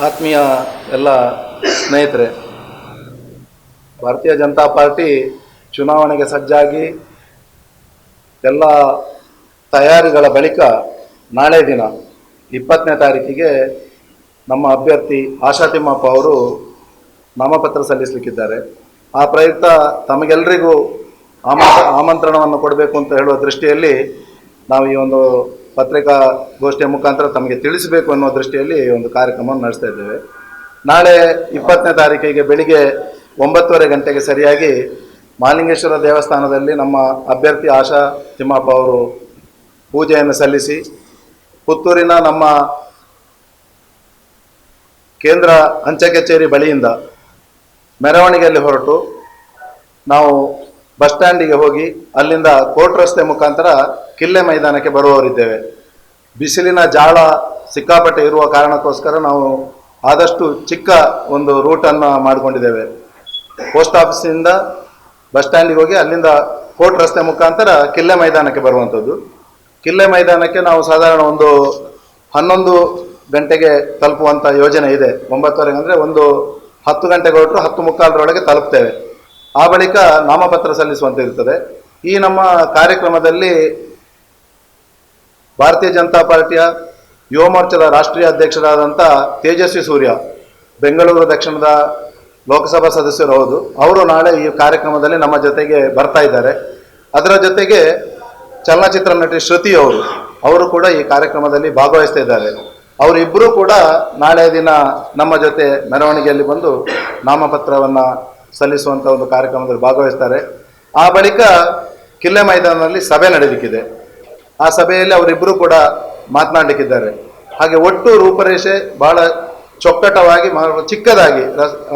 ಆತ್ಮೀಯ ಎಲ್ಲ ಸ್ನೇಹಿತರೆ, ಭಾರತೀಯ ಜನತಾ ಪಾರ್ಟಿ ಚುನಾವಣೆಗೆ ಸಜ್ಜಾಗಿ ಎಲ್ಲ ತಯಾರಿಗಳ ಬಳಿಕ ನಾಳೆ ದಿನ 20ನೇ ತಾರೀಕಿಗೆ ನಮ್ಮ ಅಭ್ಯರ್ಥಿ ಆಶಾ ತಿಮ್ಮಪ್ಪ ಅವರು ನಾಮಪತ್ರ ಸಲ್ಲಿಸಲಿಕ್ಕಿದ್ದಾರೆ. ಆ ಪ್ರಯುಕ್ತ ತಮಗೆಲ್ಲರಿಗೂ ಆಮಂತ್ರಣವನ್ನು ಕೊಡಬೇಕು ಅಂತ ಹೇಳುವ ದೃಷ್ಟಿಯಲ್ಲಿ ನಾವು ಈ ಒಂದು ಪತ್ರಿಕಾಗೋಷ್ಠಿಯ ಮುಖಾಂತರ ತಮಗೆ ತಿಳಿಸಬೇಕು ಅನ್ನೋ ದೃಷ್ಟಿಯಲ್ಲಿ ಈ ಒಂದು ಕಾರ್ಯಕ್ರಮವನ್ನು ನಡೆಸ್ತಾ ಇದ್ದೇವೆ. ನಾಳೆ 20ನೇ ತಾರೀಕಿಗೆ ಬೆಳಿಗ್ಗೆ 9:30 ಗಂಟೆಗೆ ಸರಿಯಾಗಿ ಮಹಾಲಿಂಗೇಶ್ವರ ದೇವಸ್ಥಾನದಲ್ಲಿ ನಮ್ಮ ಅಭ್ಯರ್ಥಿ ಆಶಾ ತಿಮ್ಮಪ್ಪ ಅವರು ಪೂಜೆಯನ್ನು ಸಲ್ಲಿಸಿ ಪುತ್ತೂರಿನ ನಮ್ಮ ಕೇಂದ್ರ ಅಂಚೆ ಕಚೇರಿ ಬಳಿಯಿಂದ ಮೆರವಣಿಗೆಯಲ್ಲಿ ಹೊರಟು ನಾವು ಬಸ್ ಸ್ಟ್ಯಾಂಡಿಗೆ ಹೋಗಿ ಅಲ್ಲಿಂದ ಕೋರ್ಟ್ ರಸ್ತೆ ಮುಖಾಂತರ ಕಿಲ್ಲೆ ಮೈದಾನಕ್ಕೆ ಬರುವವರಿದ್ದೇವೆ. ಬಿಸಿಲಿನ ಜಾಳ ಸಿಕ್ಕಾಪಟ್ಟೆ ಇರುವ ಕಾರಣಕ್ಕೋಸ್ಕರ ನಾವು ಆದಷ್ಟು ಚಿಕ್ಕ ಒಂದು ರೂಟನ್ನು ಮಾಡಿಕೊಂಡಿದ್ದೇವೆ. ಪೋಸ್ಟ್ ಆಫೀಸಿಂದ ಬಸ್ ಸ್ಟ್ಯಾಂಡಿಗೆ ಹೋಗಿ ಅಲ್ಲಿಂದ ಕೋರ್ಟ್ ರಸ್ತೆ ಮುಖಾಂತರ ಕಿಲ್ಲೆ ಮೈದಾನಕ್ಕೆ ಬರುವಂಥದ್ದು. ಕಿಲ್ಲೆ ಮೈದಾನಕ್ಕೆ ನಾವು ಸಾಧಾರಣ ಒಂದು 11 ಗಂಟೆಗೆ ತಲುಪುವಂಥ ಯೋಜನೆ ಇದೆ. 9:30 ಅಂದರೆ ಒಂದು 10 ಗಂಟೆಗೆ ಹೊರಟರು 10:45 ತಲುಪ್ತೇವೆ. ಆ ಬಳಿಕ ನಾಮಪತ್ರ ಸಲ್ಲಿಸುವಂತೆ ಇರ್ತದೆ. ಈ ನಮ್ಮ ಕಾರ್ಯಕ್ರಮದಲ್ಲಿ ಭಾರತೀಯ ಜನತಾ ಪಾರ್ಟಿಯ ಯುವ ಮೋರ್ಚಾದ ರಾಷ್ಟ್ರೀಯ ಅಧ್ಯಕ್ಷರಾದಂಥ ತೇಜಸ್ವಿ ಸೂರ್ಯ, ಬೆಂಗಳೂರು ದಕ್ಷಿಣದ ಲೋಕಸಭಾ ಸದಸ್ಯರು ಹೌದು, ಅವರು ನಾಳೆ ಈ ಕಾರ್ಯಕ್ರಮದಲ್ಲಿ ನಮ್ಮ ಜೊತೆಗೆ ಬರ್ತಾ ಇದ್ದಾರೆ. ಅದರ ಜೊತೆಗೆ ಚಲನಚಿತ್ರ ನಟಿ ಶ್ರುತಿ ಅವರು ಕೂಡ ಈ ಕಾರ್ಯಕ್ರಮದಲ್ಲಿ ಭಾಗವಹಿಸ್ತಾ ಇದ್ದಾರೆ. ಅವರಿಬ್ಬರೂ ಕೂಡ ನಾಳೆ ದಿನ ನಮ್ಮ ಜೊತೆ ಮೆರವಣಿಗೆಯಲ್ಲಿ ಬಂದು ನಾಮಪತ್ರವನ್ನು ಸಲ್ಲಿಸುವಂಥ ಒಂದು ಕಾರ್ಯಕ್ರಮದಲ್ಲಿ ಭಾಗವಹಿಸ್ತಾರೆ. ಆ ಬಳಿಕ ಕಿಲ್ಲೆ ಮೈದಾನದಲ್ಲಿ ಸಭೆ ನಡೆಯಲಿಕ್ಕಿದೆ. ಆ ಸಭೆಯಲ್ಲಿ ಅವರಿಬ್ಬರೂ ಕೂಡ ಮಾತನಾಡಲಿಕ್ಕಿದ್ದಾರೆ. ಹಾಗೆ ಒಟ್ಟು ರೂಪರೇಷೆ ಬಹಳ ಚೊಕ್ಕಟವಾಗಿ ಚಿಕ್ಕದಾಗಿ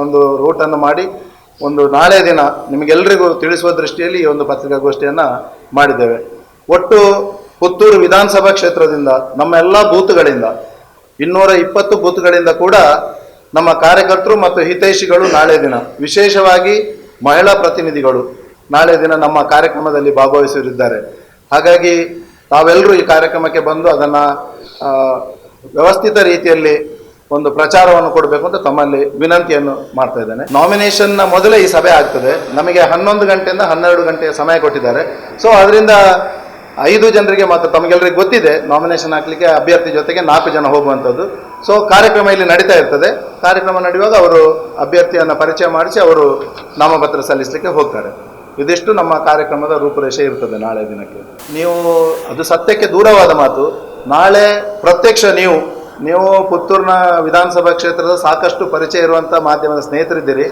ಒಂದು ರೂಟನ್ನು ಮಾಡಿ ಒಂದು ನಾಳೆ ದಿನ ನಿಮಗೆಲ್ಲರಿಗೂ ತಿಳಿಸುವ ದೃಷ್ಟಿಯಲ್ಲಿ ಈ ಒಂದು ಪತ್ರಿಕಾಗೋಷ್ಠಿಯನ್ನು ಮಾಡಿದ್ದೇವೆ. ಒಟ್ಟು ಪುತ್ತೂರು ವಿಧಾನಸಭಾ ಕ್ಷೇತ್ರದಿಂದ ನಮ್ಮ ಎಲ್ಲ ಬೂತ್ಗಳಿಂದ 220 ಬೂತ್ಗಳಿಂದ ಕೂಡ ನಮ್ಮ ಕಾರ್ಯಕರ್ತರು ಮತ್ತು ಹಿತೈಷಿಗಳು ನಾಳೆ ದಿನ, ವಿಶೇಷವಾಗಿ ಮಹಿಳಾ ಪ್ರತಿನಿಧಿಗಳು ನಾಳೆ ದಿನ ನಮ್ಮ ಕಾರ್ಯಕ್ರಮದಲ್ಲಿ ಭಾಗವಹಿಸಲಿದ್ದಾರೆ. ಹಾಗಾಗಿ ತಾವೆಲ್ಲರೂ ಈ ಕಾರ್ಯಕ್ರಮಕ್ಕೆ ಬಂದು ಅದನ್ನು ವ್ಯವಸ್ಥಿತ ರೀತಿಯಲ್ಲಿ ಒಂದು ಪ್ರಚಾರವನ್ನು ಕೊಡಬೇಕು ಅಂತ ತಮ್ಮಲ್ಲಿ ವಿನಂತಿಯನ್ನು ಮಾಡ್ತಾ ಇದ್ದೇನೆ. ನಾಮಿನೇಷನ್ನ ಮೊದಲೇ ಈ ಸಭೆ ಆಗ್ತದೆ. ನಮಗೆ 11 ಗಂಟೆಯಿಂದ 12 ಗಂಟೆಯ ಸಮಯ ಕೊಟ್ಟಿದ್ದಾರೆ. ಸೊ ಅದರಿಂದ 5 ಜನರಿಗೆ ಮಾತ್ರ, ತಮಗೆಲ್ಲರಿಗೆ ಗೊತ್ತಿದೆ ನಾಮಿನೇಷನ್ ಹಾಕಲಿಕ್ಕೆ ಅಭ್ಯರ್ಥಿ ಜೊತೆಗೆ 4 ಜನ ಹೋಗುವಂಥದ್ದು. ಸೊ ಕಾರ್ಯಕ್ರಮ ಇಲ್ಲಿ ನಡೀತಾ ಇರ್ತದೆ. ಕಾರ್ಯಕ್ರಮ ನಡೆಯುವಾಗ ಅವರು ಅಭ್ಯರ್ಥಿಯನ್ನು ಪರಿಚಯ ಮಾಡಿಸಿ ಅವರು ನಾಮಪತ್ರ ಸಲ್ಲಿಸಲಿಕ್ಕೆ ಹೋಗ್ತಾರೆ. ಇದಿಷ್ಟು ನಮ್ಮ ಕಾರ್ಯಕ್ರಮದ ರೂಪುರೇಷೆ ಇರ್ತದೆ ನಾಳೆ ದಿನಕ್ಕೆ. ನೀವು ಅದು ಸತ್ಯಕ್ಕೆ ದೂರವಾದ ಮಾತು. ನಾಳೆ ಪ್ರತ್ಯಕ್ಷ ನೀವು ಪುತ್ತೂರಿನ ವಿಧಾನಸಭಾ ಕ್ಷೇತ್ರದ ಸಾಕಷ್ಟು ಪರಿಚಯ ಇರುವಂಥ ಮಾಧ್ಯಮದ ಸ್ನೇಹಿತರಿದ್ದೀರಿ.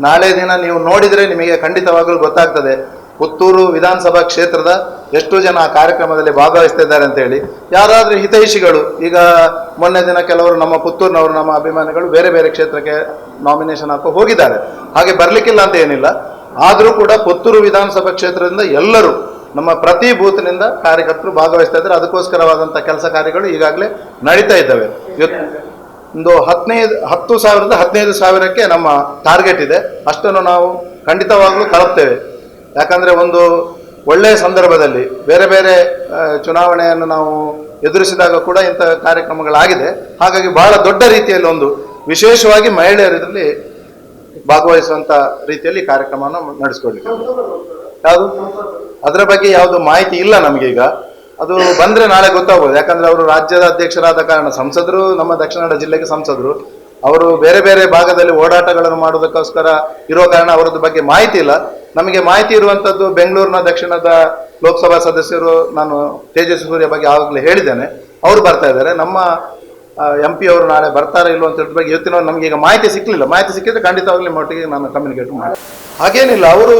ನಾಳೆ ದಿನ ನೀವು ನೋಡಿದರೆ ನಿಮಗೆ ಖಂಡಿತವಾಗಲೂ ಗೊತ್ತಾಗ್ತದೆ ಪುತ್ತೂರು ವಿಧಾನಸಭಾ ಕ್ಷೇತ್ರದ ಎಷ್ಟು ಜನ ಆ ಕಾರ್ಯಕ್ರಮದಲ್ಲಿ ಭಾಗವಹಿಸ್ತಾ ಇದ್ದಾರೆ ಅಂತೇಳಿ. ಯಾರಾದರೂ ಹಿತೈಷಿಗಳು, ಈಗ ಮೊನ್ನೆ ದಿನ ಕೆಲವರು ನಮ್ಮ ಪುತ್ತೂರಿನವರು, ನಮ್ಮ ಅಭಿಮಾನಿಗಳು ಬೇರೆ ಬೇರೆ ಕ್ಷೇತ್ರಕ್ಕೆ ನಾಮಿನೇಷನ್ ಹಾಕೋ ಹೋಗಿದ್ದಾರೆ. ಹಾಗೆ ಬರಲಿಕ್ಕಿಲ್ಲ ಅಂತ ಏನಿಲ್ಲ. ಆದರೂ ಕೂಡ ಪುತ್ತೂರು ವಿಧಾನಸಭಾ ಕ್ಷೇತ್ರದಿಂದ ಎಲ್ಲರೂ ನಮ್ಮ ಪ್ರತಿ ಬೂತ್ನಿಂದ ಕಾರ್ಯಕರ್ತರು ಭಾಗವಹಿಸ್ತಾ ಇದ್ದಾರೆ. ಅದಕ್ಕೋಸ್ಕರವಾದಂಥ ಕೆಲಸ ಕಾರ್ಯಗಳು ಈಗಾಗಲೇ ನಡೀತಾ ಇದ್ದಾವೆ. ಒಂದು 10,000ರಿಂದ 15,000ಕ್ಕೆ ನಮ್ಮ ಟಾರ್ಗೆಟ್ ಇದೆ. ಅಷ್ಟನ್ನು ನಾವು ಖಂಡಿತವಾಗ್ಲೂ ತಲುಪ್ತೇವೆ. ಯಾಕಂದರೆ ಒಂದು ಒಳ್ಳೆಯ ಸಂದರ್ಭದಲ್ಲಿ ಬೇರೆ ಬೇರೆ ಚುನಾವಣೆಯನ್ನು ನಾವು ಎದುರಿಸಿದಾಗ ಕೂಡ ಇಂಥ ಕಾರ್ಯಕ್ರಮಗಳಾಗಿದೆ. ಹಾಗಾಗಿ ಬಹಳ ದೊಡ್ಡ ರೀತಿಯಲ್ಲಿ ಒಂದು ವಿಶೇಷವಾಗಿ ಮಹಿಳೆಯರು ಇದರಲ್ಲಿ ಭಾಗವಹಿಸುವಂಥ ರೀತಿಯಲ್ಲಿ ಕಾರ್ಯಕ್ರಮವನ್ನು ನಡೆಸ್ಕೊಡ್ಲಿಕ್ಕೆ ಯಾವುದು ಅದರ ಬಗ್ಗೆ ಯಾವುದು ಮಾಹಿತಿ ಇಲ್ಲ ನಮಗೀಗ. ಅದು ಬಂದರೆ ನಾಳೆ ಗೊತ್ತಾಗ್ಬೋದು. ಯಾಕಂದರೆ ಅವರು ರಾಜ್ಯದ ಅಧ್ಯಕ್ಷರಾದ ಕಾರಣ, ಸಂಸದರು, ನಮ್ಮ ದಕ್ಷಿಣ ಕನ್ನಡ ಜಿಲ್ಲೆಗೆ ಸಂಸದರು, ಅವರು ಬೇರೆ ಬೇರೆ ಭಾಗದಲ್ಲಿ ಓಡಾಟಗಳನ್ನು ಮಾಡೋದಕ್ಕೋಸ್ಕರ ಇರೋ ಕಾರಣ ಅವರದ್ದು ಬಗ್ಗೆ ಮಾಹಿತಿ ಇಲ್ಲ. ನಮಗೆ ಮಾಹಿತಿ ಇರುವಂಥದ್ದು ಬೆಂಗಳೂರಿನ ದಕ್ಷಿಣದ ಲೋಕಸಭಾ ಸದಸ್ಯರು, ನಾನು ತೇಜಸ್ವಿ ಸೂರ್ಯ ಬಗ್ಗೆ ಆವಾಗಲೇ ಹೇಳಿದ್ದೇನೆ, ಅವರು ಬರ್ತಾ ಇದ್ದಾರೆ. ನಮ್ಮ MP ಅವರು ನಾಳೆ ಬರ್ತಾರೆ ಇಲ್ವ ಅಂತ ಬಗ್ಗೆ ಇವತ್ತಿನ ನಮಗೆ ಈಗ ಮಾಹಿತಿ ಸಿಕ್ಕಲಿಲ್ಲ. ಮಾಹಿತಿ ಸಿಕ್ಕಿದ್ರೆ ಖಂಡಿತವಾಗ್ಲಿ ಮಟ್ಟಿಗೆ ನಾನು ಕಮ್ಯುನಿಕೇಟ್ ಮಾಡಿ. ಹಾಗೇನಿಲ್ಲ, ಅವರು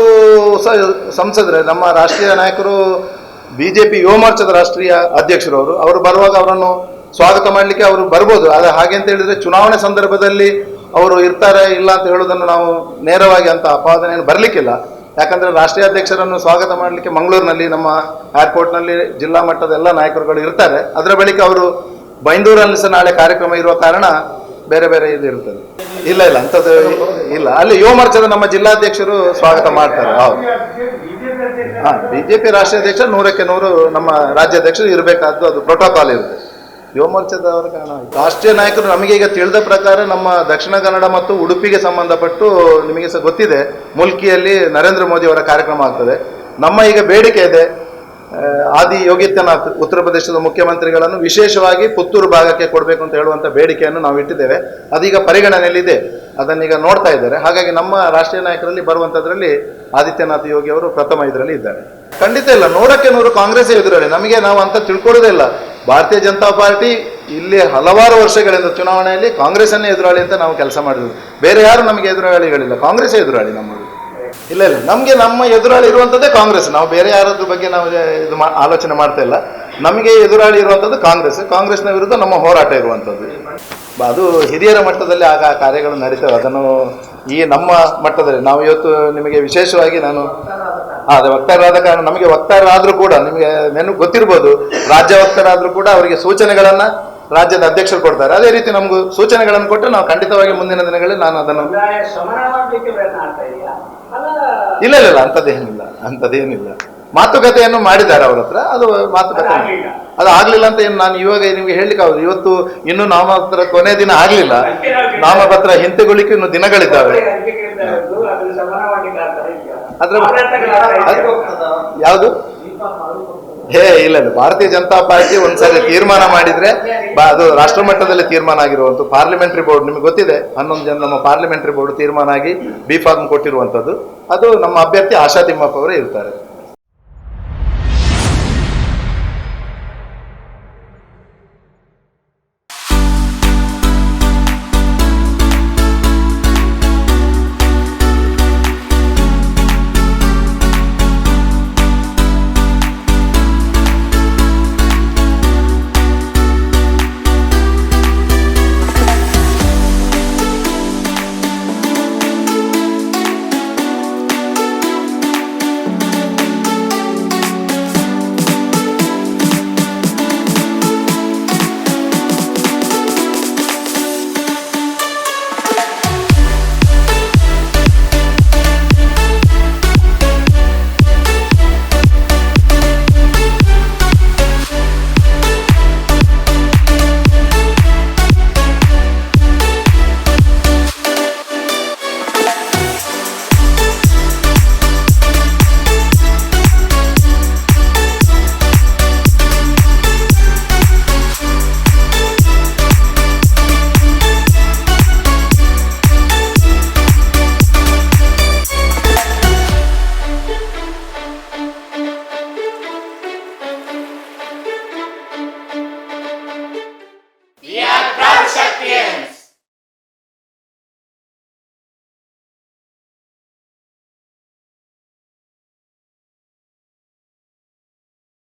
ಸಂಸದರೇ, ನಮ್ಮ ರಾಷ್ಟ್ರೀಯ ನಾಯಕರು, BJP ಯುವ ಮೋರ್ಚಾದ ರಾಷ್ಟ್ರೀಯ ಅಧ್ಯಕ್ಷರು ಅವರು ಬರುವಾಗ ಅವರನ್ನು ಸ್ವಾಗತ ಮಾಡಲಿಕ್ಕೆ ಅವರು ಬರ್ಬೋದು. ಆದರೆ ಹಾಗೆ ಅಂತ ಹೇಳಿದರೆ ಚುನಾವಣೆ ಸಂದರ್ಭದಲ್ಲಿ ಅವರು ಇರ್ತಾರೆ ಇಲ್ಲ ಅಂತ ಹೇಳೋದನ್ನು ನಾವು ನೇರವಾಗಿ ಅಂತ ಅಪಾದನೆಯನ್ನು ಬರಲಿಕ್ಕಿಲ್ಲ. ಯಾಕಂದರೆ ರಾಷ್ಟ್ರೀಯ ಅಧ್ಯಕ್ಷರನ್ನು ಸ್ವಾಗತ ಮಾಡಲಿಕ್ಕೆ ಮಂಗಳೂರಿನಲ್ಲಿ ನಮ್ಮ ಏರ್ಪೋರ್ಟ್ನಲ್ಲಿ ಜಿಲ್ಲಾ ಮಟ್ಟದ ಎಲ್ಲ ನಾಯಕರುಗಳು ಇರ್ತಾರೆ. ಅದರ ಬಳಿಕ ಅವರು ಬೈಂದೂರಲ್ಲಿ ಸಹ ನಾಳೆ ಕಾರ್ಯಕ್ರಮ ಇರುವ ಕಾರಣ ಬೇರೆ ಬೇರೆ ಇದು ಇರ್ತದೆ. ಇಲ್ಲ ಅಂಥದ್ದು ಇಲ್ಲ. ಅಲ್ಲಿ ಯುವ ಮೋರ್ಚಾದ ನಮ್ಮ ಜಿಲ್ಲಾಧ್ಯಕ್ಷರು ಸ್ವಾಗತ ಮಾಡ್ತಾರೆ. ಹೌದು, BJP ರಾಷ್ಟ್ರೀಯ ಅಧ್ಯಕ್ಷರು 100ಕ್ಕೆ 100 ನಮ್ಮ ರಾಜ್ಯಾಧ್ಯಕ್ಷರು ಇರಬೇಕಾದ್ದು, ಅದು ಪ್ರೋಟೋಕಾಲ್ ಇರುತ್ತೆ. ಯುವ ಮೋರ್ಚಾದವರ ಕಾರಣ ರಾಷ್ಟ್ರೀಯ ನಾಯಕರು ನಮಗೆ ಈಗ ತಿಳಿದ ಪ್ರಕಾರ ನಮ್ಮ ದಕ್ಷಿಣ ಕನ್ನಡ ಮತ್ತು ಉಡುಪಿಗೆ ಸಂಬಂಧಪಟ್ಟು ನಿಮಗೆ ಸಹ ಗೊತ್ತಿದೆ, ಮುಲ್ಕಿಯಲ್ಲಿ ನರೇಂದ್ರ ಮೋದಿ ಅವರ ಕಾರ್ಯಕ್ರಮ ಆಗ್ತದೆ. ನಮ್ಮ ಈಗ ಬೇಡಿಕೆ ಇದೆ, ಆದಿ ಯೋಗಿತ್ಯನಾಥ್ ಉತ್ತರ ಪ್ರದೇಶದ ಮುಖ್ಯಮಂತ್ರಿಗಳನ್ನು ವಿಶೇಷವಾಗಿ ಪುತ್ತೂರು ಭಾಗಕ್ಕೆ ಕೊಡಬೇಕು ಅಂತ ಹೇಳುವಂಥ ಬೇಡಿಕೆಯನ್ನು ನಾವು ಇಟ್ಟಿದ್ದೇವೆ. ಅದೀಗ ಪರಿಗಣನೆಯಲ್ಲಿದೆ, ಅದನ್ನೀಗ ನೋಡ್ತಾ ಇದ್ದಾರೆ. ಹಾಗಾಗಿ ನಮ್ಮ ರಾಷ್ಟ್ರೀಯ ನಾಯಕರಲ್ಲಿ ಬರುವಂಥದ್ರಲ್ಲಿ ಆದಿತ್ಯನಾಥ್ ಯೋಗಿ ಅವರು ಪ್ರಥಮ ಇದರಲ್ಲಿ ಇದ್ದಾರೆ. ಖಂಡಿತ ಇಲ್ಲ, 100ಕ್ಕೆ 100 ಕಾಂಗ್ರೆಸ್ ಎದುರಾಳಿ. ನಮಗೆ ನಾವು ಅಂತ ತಿಳ್ಕೊಳ್ಳೋದೇ ಇಲ್ಲ. ಭಾರತೀಯ ಜನತಾ ಪಾರ್ಟಿ ಇಲ್ಲಿ ಹಲವಾರು ವರ್ಷಗಳಿಂದ ಚುನಾವಣೆಯಲ್ಲಿ ಕಾಂಗ್ರೆಸ್ಸನ್ನೇ ಎದುರಾಳಿ ಅಂತ ನಾವು ಕೆಲಸ ಮಾಡಿದ್ವಿ. ಬೇರೆ ಯಾರು ನಮಗೆ ಎದುರಾಳಿಗಳಿಲ್ಲ, ಕಾಂಗ್ರೆಸ್ ಎದುರಾಳಿ ನಮ್ಮದು. ಇಲ್ಲ ಇಲ್ಲ, ನಮಗೆ ನಮ್ಮ ಎದುರಾಳಿ ಇರುವಂಥದ್ದೇ ಕಾಂಗ್ರೆಸ್. ನಾವು ಬೇರೆ ಯಾರದ್ರ ಬಗ್ಗೆ ನಾವು ಇದು ಆಲೋಚನೆ ಮಾಡ್ತಾ ಇಲ್ಲ. ನಮಗೆ ಎದುರಾಳಿ ಇರುವಂಥದ್ದು ಕಾಂಗ್ರೆಸ್. ಕಾಂಗ್ರೆಸ್ನ ವಿರುದ್ಧ ನಮ್ಮ ಹೋರಾಟ ಇರುವಂಥದ್ದು. ಅದು ಹಿರಿಯರ ಮಟ್ಟದಲ್ಲಿ ಆಗ ಕಾರ್ಯಗಳು ನಡೀತವೆ. ಅದನ್ನು ಈ ನಮ್ಮ ಮಟ್ಟದಲ್ಲಿ ನಾವು ಇವತ್ತು ನಿಮಗೆ ವಿಶೇಷವಾಗಿ ನಾನು ಅದೇ ವಕ್ತಾರರಾದ ಕಾರಣ ನಮಗೆ ವಕ್ತಾರರಾದರೂ ಕೂಡ ನಿಮಗೆ ನೆನಪು ಗೊತ್ತಿರ್ಬೋದು, ರಾಜ್ಯ ವಕ್ತಾರಾದರೂ ಕೂಡ ಅವರಿಗೆ ಸೂಚನೆಗಳನ್ನು ರಾಜ್ಯದ ಅಧ್ಯಕ್ಷರು ಕೊಡ್ತಾರೆ. ಅದೇ ರೀತಿ ನಮಗೂ ಸೂಚನೆಗಳನ್ನು ಕೊಟ್ಟು ನಾವು ಖಂಡಿತವಾಗಿ ಮುಂದಿನ ದಿನಗಳಲ್ಲಿ ನಾನು ಅದನ್ನು ಇಲ್ಲ ಇಲ್ಲ ಇಲ್ಲ ಅಂಥದ್ದೇನಿಲ್ಲ. ಮಾತುಕತೆಯನ್ನು ಮಾಡಿದ್ದಾರೆ ಅವ್ರ ಹತ್ರ. ಅದು ಮಾತುಕತೆ ಅದು ಆಗ್ಲಿಲ್ಲ ಅಂತ ಏನು ನಾನು ಇವಾಗ ನಿಮಗೆ ಹೇಳಲಿಕ್ಕೆ ಆಗುದು. ಇವತ್ತು ಇನ್ನು ನಾಮಪತ್ರ ಕೊನೆ ದಿನ ಆಗ್ಲಿಲ್ಲ, ನಾಮಪತ್ರ ಹಿಂತೆಗೊಳ್ಳಿಕ್ಕೆ ಇನ್ನು ದಿನಗಳಿದ್ದಾವೆ. ಅದ್ರ ಯಾವುದು ಇಲ್ಲ ಇಲ್ಲ, ಭಾರತೀಯ ಜನತಾ ಪಾರ್ಟಿ ಒಂದ್ಸರಿ ತೀರ್ಮಾನ ಮಾಡಿದ್ರೆ ಅದು ರಾಷ್ಟ್ರ ಮಟ್ಟದಲ್ಲಿ ತೀರ್ಮಾನ ಆಗಿರುವಂಥ ಪಾರ್ಲಿಮೆಂಟರಿ ಬೋರ್ಡ್ ನಿಮಗೆ ಗೊತ್ತಿದೆ, 11 ಜನ ನಮ್ಮ ಪಾರ್ಲಿಮೆಂಟರಿ ಬೋರ್ಡ್ ತೀರ್ಮಾನ ಆಗಿ ಬಿ ಫಾರ್ಮ್ ಕೊಟ್ಟಿರುವಂಥದ್ದು. ಅದು ನಮ್ಮ ಅಭ್ಯರ್ಥಿ ಆಶಾ ತಿಮ್ಮಪ್ಪ ಅವರೇ ಇರ್ತಾರೆ.